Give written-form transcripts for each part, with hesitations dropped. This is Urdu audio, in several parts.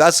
10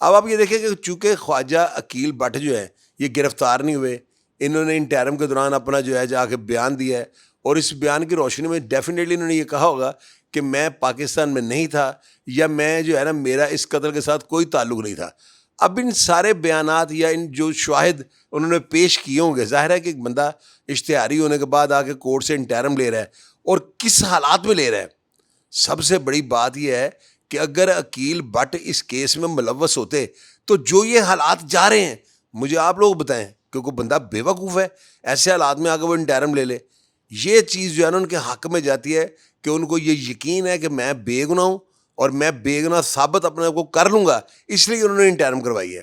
اب آپ یہ دیکھیں کہ چونکہ خواجہ عقیل بٹ جو ہے یہ گرفتار نہیں ہوئے، انہوں نے انٹرم کے دوران اپنا جو ہے جا کے بیان دیا ہے، اور اس بیان کی روشنی میں ڈیفینیٹلی انہوں نے یہ کہا ہوگا کہ میں پاکستان میں نہیں تھا، یا میں جو ہے نا میرا اس قتل کے ساتھ کوئی تعلق نہیں تھا۔ اب ان سارے بیانات یا ان جو شواہد انہوں نے پیش کیے ہوں گے، ظاہر ہے کہ ایک بندہ اشتہاری ہونے کے بعد آ کے کورٹ سے انٹرم لے رہا ہے، اور کس حالات میں لے رہا ہے۔ سب سے بڑی بات یہ ہے کہ اگر عقیل بٹ اس کیس میں ملوث ہوتے تو جو یہ حالات جا رہے ہیں، مجھے آپ لوگ بتائیں، کیونکہ بندہ بے وقوف ہے، ایسے حالات میں آگے وہ انٹرم لے لے، یہ چیز جو ہے نا ان کے حق میں جاتی ہے کہ ان کو یہ یقین ہے کہ میں بے گناہ ہوں اور میں بے گناہ ثابت اپنے آپ کو کر لوں گا، اس لیے انہوں نے انٹرم کروائی ہے۔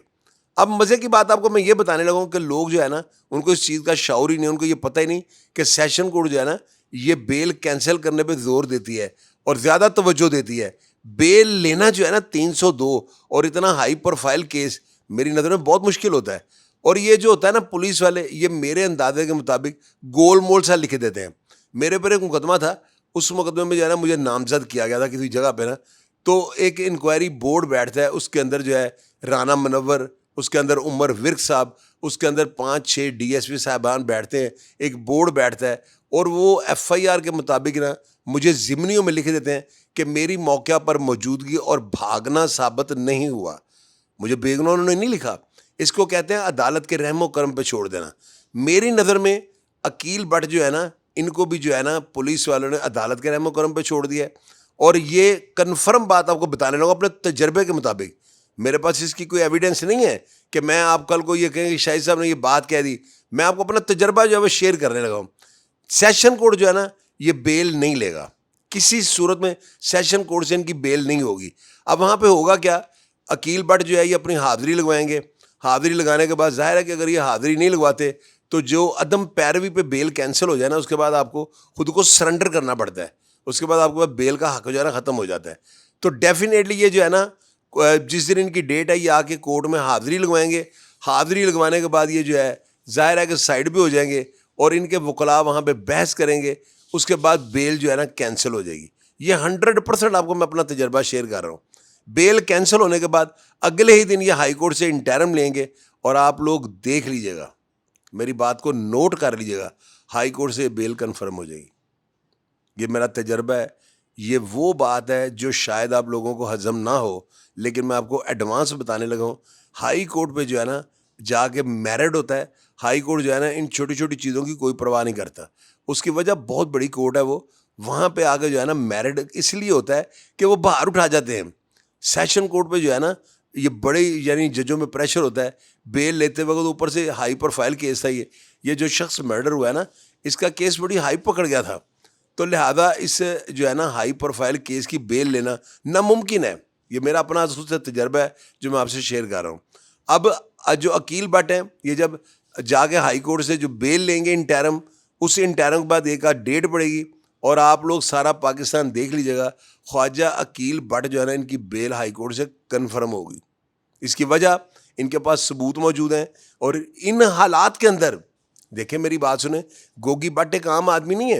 اب مزے کی بات آپ کو میں یہ بتانے لگا ہوں کہ لوگ جو ہے نا ان کو اس چیز کا شعور ہی نہیں، ان کو یہ پتہ ہی نہیں کہ سیشن کورٹ جو ہے نا یہ بیل کینسل کرنے پہ زور دیتی ہے اور زیادہ توجہ دیتی ہے۔ بیل لینا جو ہے نا 302 اور اتنا ہائی پروفائل کیس میری نظر میں بہت مشکل ہوتا ہے، اور یہ جو ہوتا ہے نا پولیس والے یہ میرے اندازے کے مطابق گول مول سا لکھ دیتے ہیں۔ میرے پر ایک مقدمہ تھا، اس مقدمے میں جو ہے نا مجھے نامزد کیا گیا تھا کسی جگہ پہ نا، تو ایک انکوائری بورڈ بیٹھتا ہے، اس کے اندر جو ہے رانا منور، اس کے اندر عمر ورک صاحب، اس کے اندر 5-6 ڈی ایس پی صاحبان بیٹھتے ہیں، ایک بورڈ بیٹھتا ہے، اور وہ ایف آئی آر کے مطابق نا مجھے ضمنیوں میں لکھ دیتے ہیں کہ میری موقع پر موجودگی اور بھاگنا ثابت نہیں ہوا۔ مجھے بے گناہ انہوں نے نہیں لکھا۔ اس کو کہتے ہیں عدالت کے رحم و کرم پہ چھوڑ دینا۔ میری نظر میں عقیل بٹ جو ہے نا ان کو بھی جو ہے نا پولیس والوں نے عدالت کے رحم و کرم پہ چھوڑ دیا ہے، اور یہ کنفرم بات آپ کو بتانے لگا اپنے تجربے کے مطابق۔ میرے پاس اس کی کوئی ایویڈنس نہیں ہے کہ میں آپ کل کو یہ کہیں کہ شاہد صاحب نے یہ بات کہہ دی، میں آپ کو اپنا تجربہ جو ہے وہ شیئر کرنے لگا ہوں۔ سیشن کورٹ جو ہے نا یہ بیل نہیں لے گا، کسی صورت میں سیشن کورٹ سے ان کی بیل نہیں ہوگی۔ اب وہاں پہ ہوگا کیا، عقیل بٹ جو ہے یہ اپنی حاضری لگوائیں گے، حاضری لگانے کے بعد ظاہر ہے کہ اگر یہ حاضری نہیں لگواتے تو جو عدم پیروی پہ بیل کینسل ہو جائے نا، اس کے بعد آپ کو خود کو سرنڈر کرنا پڑتا ہے، اس کے بعد آپ کے پاس بیل کا حق جو ہے نا ختم ہو جاتا ہے۔ تو ڈیفینیٹلی یہ جو ہے نا جس دن ان کی ڈیٹ ہے یہ آ کے کورٹ میں حاضری لگوائیں گے، حاضری لگوانے کے بعد یہ جو ہے ظاہر ہے کہ سائڈ بھی ہو جائیں گے، اور ان کے وکلاء وہاں پہ بحث کریں گے، اس کے بعد بیل جو ہے نا کینسل ہو جائے گی۔ یہ 100% آپ کو میں اپنا تجربہ شیئر کر رہا ہوں۔ بیل کینسل ہونے کے بعد اگلے ہی دن یہ ہائی کورٹ سے انٹرم لیں گے، اور آپ لوگ دیکھ لیجئے گا، میری بات کو نوٹ کر لیجئے گا، ہائی کورٹ سے بیل کنفرم ہو جائے گی۔ یہ میرا تجربہ ہے، یہ وہ بات ہے جو شاید آپ لوگوں کو ہضم نہ ہو، لیکن میں آپ کو ایڈوانس بتانے لگا ہوں۔ ہائی کورٹ پہ جو ہے نا جا کے میرڈ ہوتا ہے، ہائی کورٹ جو ہے نا ان چھوٹی چھوٹی چیزوں کی کوئی پرواہ نہیں کرتا۔ اس کی وجہ بہت بڑی کورٹ ہے، وہ وہاں پہ آگے جو ہے نا میرڈ اس لیے ہوتا ہے کہ وہ باہر اٹھا جاتے ہیں۔ سیشن کورٹ پہ جو ہے نا یہ بڑے یعنی ججوں میں پریشر ہوتا ہے، بیل لیتے وقت اوپر سے ہائی پروفائل کیس تھا، یہ جو شخص مرڈر ہوا ہے نا اس کا کیس بڑی ہائی پکڑ گیا تھا، تو لہذا اس سے جو ہے نا ہائی پروفائل کیس کی بیل لینا ناممکن ہے۔ یہ میرا اپنا خود سے تجربہ ہے جو میں آپ سے شیئر کر رہا ہوں۔ اب جو عقیل بٹ ہیں یہ جب جا کے ہائی کورٹ سے جو بیل لیں گے انٹرم، اس انٹرم کے بعد ایک آدھ ڈیٹ پڑے گی، اور آپ لوگ سارا پاکستان دیکھ لیجیے گا، خواجہ عقیل بٹ جو ہے نا ان کی بیل ہائی کورٹ سے کنفرم ہوگی۔ اس کی وجہ ان کے پاس ثبوت موجود ہیں، اور ان حالات کے اندر دیکھیں میری بات سنیں، گوگی بٹ ایک عام آدمی نہیں ہے،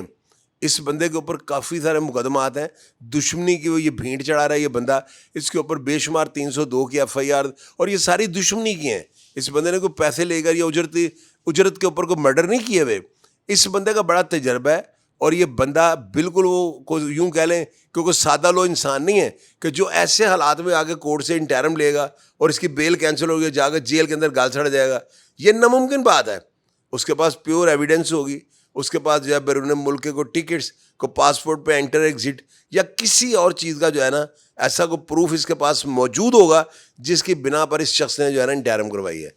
اس بندے کے اوپر کافی سارے مقدمات ہیں، دشمنی کی وہ یہ بھینٹ چڑھا رہا ہے یہ بندہ، اس کے اوپر بے شمار 302 کی ایف آئی آر، اور یہ ساری دشمنی کی ہیں۔ اس بندے نے کوئی پیسے لے کر یا اجرت کے اوپر کوئی مرڈر نہیں کیے ہوئے۔ اس بندے کا بڑا تجربہ ہے، اور یہ بندہ بالکل وہ یوں کہہ لیں کہ کوئی سادہ لو انسان نہیں ہے کہ جو ایسے حالات میں آگے کورٹ سے انٹرم لے گا اور اس کی بیل کینسل ہوگی، جا کے جیل کے اندر گال سڑ جائے گا، یہ ناممکن بات ہے۔ اس کے پاس پیور ایویڈنس ہوگی، اس کے پاس جو ہے بیرون ملک کے کوئی ٹکٹس، کوئی پاسپورٹ پہ انٹر ایگزٹ یا کسی اور چیز کا جو ہے نا ایسا کوئی پروف اس کے پاس موجود ہوگا جس کی بنا پر اس شخص نے جو ہے نا انٹرم کروائی ہے۔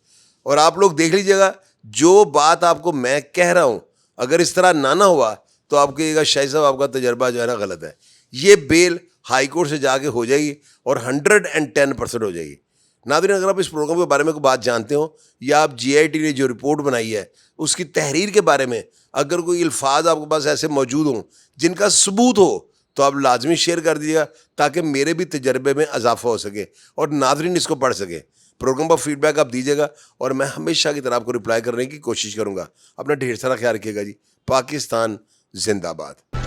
اور آپ لوگ دیکھ لیجیے گا، جو بات آپ کو میں کہہ رہا ہوں اگر اس طرح نہ ہوا تو آپ کہیے گا شاہد صاحب آپ کا تجربہ جو ہے نا غلط ہے۔ یہ بیل ہائی کورٹ سے جا کے ہو جائے گی، اور 110% ہو جائے گی۔ ناظرین، اگر آپ اس پروگرام کے بارے میں کوئی بات جانتے ہو، یا آپ جی آئی ٹی نے جو رپورٹ بنائی ہے اس کی تحریر کے بارے میں اگر کوئی الفاظ آپ کے پاس ایسے موجود ہوں جن کا ثبوت ہو، تو آپ لازمی شیئر کر دیجیے گا تاکہ میرے بھی تجربے میں اضافہ ہو سکے اور ناظرین اس کو پڑھ سکے۔ پروگرام پر فیڈ بیک آپ دیجیے گا، اور میں ہمیشہ کی طرح آپ کو رپلائی کرنے کی کوشش کروں گا۔ اپنا ڈھیر سارا خیال رکھیے گا جی۔ پاکستان زندہ باد۔